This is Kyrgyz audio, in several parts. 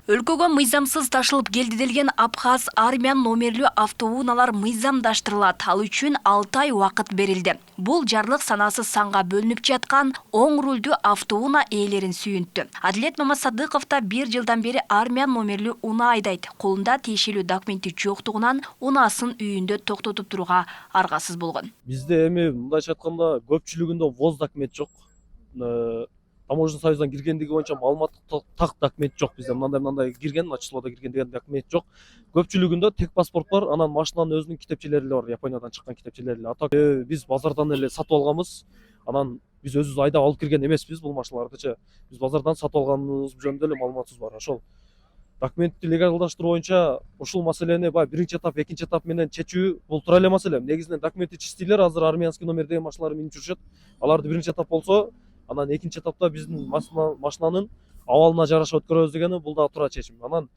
Өлкөгө мыйзамсыз ташылып келди делген Абхаз армян номерлүү автоунаалар мыйзамдаштырылат. Ал үчүн 6 ай убакыт берилди. Бул жарлык санасы санга бөлүнүп жаткан оң рулдүү автоунаа ээлерин сүйүнттү. Адилет Мамасадыков да 1 жылдан бери армян номерлүү унаа айдайт. Колунда тиешелүү документи жоктугунан унаасын үйүндө токтотуп турууга аргасыз болгон. Бизде эми мындайча айтканда көпчүлүгүндө ВОЗ документ жок. Таможня союздан киргендиги боюнча маалыматтык так документ жок. Бизде мындай кирген, числода кирген деген документ жок. Көпчүлүгүндө тек паспорт бар, анан машинанын өзүнүн китепчелери эле бар, Япониядан чыккан китепчелери эле. Атак биз базардан эле сатып алганбыз. Анан биз өзүбүз айдап алып кирген эмеспиз бул машиналардычы. Биз базардан сатып алганыбыз жөнүндө эле маалыматыбыз бар. Ошол документти легалдаштыруу боюнча ушул маселени баягы биринчи этап, экинчи этап менен чечүү бул туура эле маселе. Негизинен документи чистилер, азыр армянский номер деген машиналар минип жүрүшөт. Аларды биринчи этап болсо, анан экинчи этапта биздин машинанын абалына жараша өткөрөбүз дегени бул да туура чечим. Анан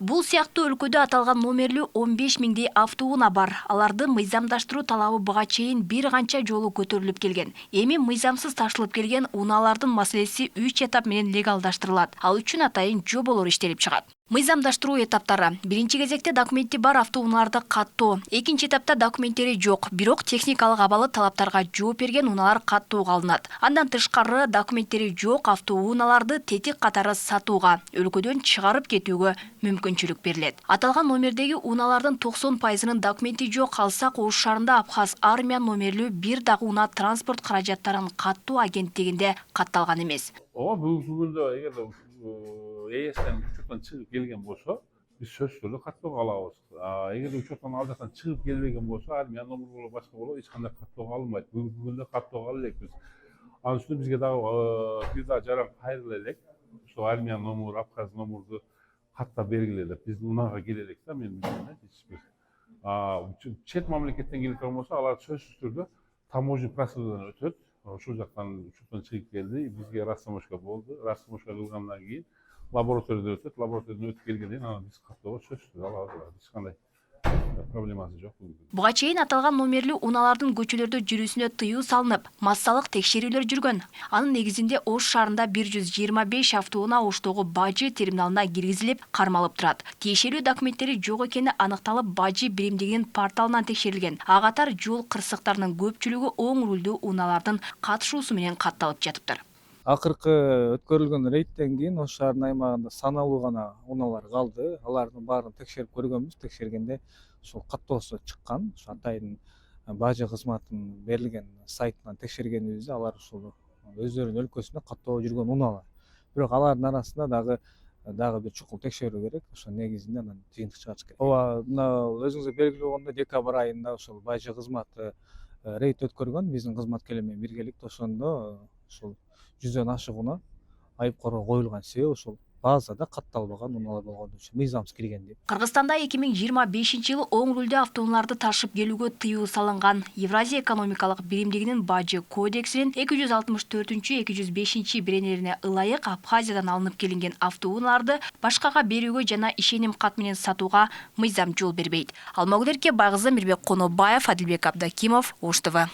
Бул сыяктуу өлкөдө аталган номерлүү 15 миңдей автоунаа бар. Аларды мыйзамдаштыруу талабы буга чейин бир канча жолу көтөрүлүп келген. Эми мыйзамсыз ташылып келген унаалардын маселеси 3 этап менен легалдаштырылат. Ал үчүн атайын жоболор иштелип чыгат. Мыйзамдаштыруу этаптары: биринчи кезекте документи бар автоунааларды каттоо. Экинчи этапта документтери жок, бирок техникалык абалы талаптарга жооп берген унаалар каттоого алынат. Андан тышкары документтери жок автоунааларды тетик катары сатууга, өлкөдөн чыгарып кетүүгө мүмкүнчүлүк берилет. Аталган номердеги унаалардын 90%-нын документи жок. Алсак Ош шаарында Абхаз армян номерлүү бир дагы унаа транспорт каражаттарын каттоо агенттигинде катталган эмес. Бүгүнкү күндө эгерде ээсинен учурдан чыгып келген болсо, биз сөзсүз түрдө каттоого алабыз. Эгерде учурдан ал жактан чыгып келбеген болсо, армян номер болобу башка болобу эч кандай каттоого алынбайт. Бүгүнкү күндө каттоого ала элекпиз. Анын үстүнө бизге дагы бир дагы жаран кайрыла элек. Ошо армян номер, Абхаз номерду каттап бергиле деп биздин унаага келе элек да, мен билгендей эч бир. Чет мамлекеттен келип турган болсо, алар сөзсүз түрдө таможня процедурадан өтөт. Ошол жактан учурдан чыгып келди, бизге растаможка болду. Растаможка кылгандан кийин лабораторияда өтөт. Лабораториядан өтүп келгенден кийин анан биз каттоого сөзсүз түрдө алабыз. Эч кандай проблемасы жок. Буга чейин аталган номерлүү унаалардын көчөлөрдө жүрүүсүнө тыюу салынып, массалык текшерүүлөр жүргөн. Анын негизинде Ош шаарында 125 автоунаа Оштогу Бажы терминалына киргизилип, кармалып турат. Тиешелүү документтери жок экени аныкталып, Бажы биримдигинин порталынан текшерилген. Ага катар жол кырсыктарынын көпчүлүгү оң рулдүү унаалардын катышуусу менен катталып жатыптыр. Акыркы өткөрүлгөн рейдтен кийин Ош шаарынын аймагында саналуу гана унаалар калды. Алардын баарын текшерип көргөнбүз. Текшергенде ушул каттоосу чыккан. Ушу атайын бажы кызматынын берилген сайтынан текшергенибизде алар ушул өздөрүнүн өлкөсүндө каттоого жүргөн унаалар. Бирок алардын арасында дагы бир чукул текшерүү керек. Ошо негизинде анан жыйынтык чыгарыш керек. Ооба, мына өзүңүзгө белгилүү болгондой декабрь айында ушул бажы кызматы рейд өткөргөн биздин кызматкерлер менен биргеликте. Ошондо ушул 100дөн ашык унаа айыпкорго коюлган себеби ушул базада катталбаган унаалар болгон үчүн мыйзамсыз кирген деп. Кыргызстанда 2025-жылы оң рулдүү автоунааларды ташып келүүгө тыюу салынган. Евразия экономикалык биримдигинин Бажы кодексинин 264-205 беренелерине ылайык Абхазиядан алынып келинген автоунааларды башкага берүүгө жана ишеним кат менен сатууга мыйзам жол бербейт. Алмагүлерке Байгызы, Мирбек Конобаев, Адилбек Абдакимов, Ош ТВ.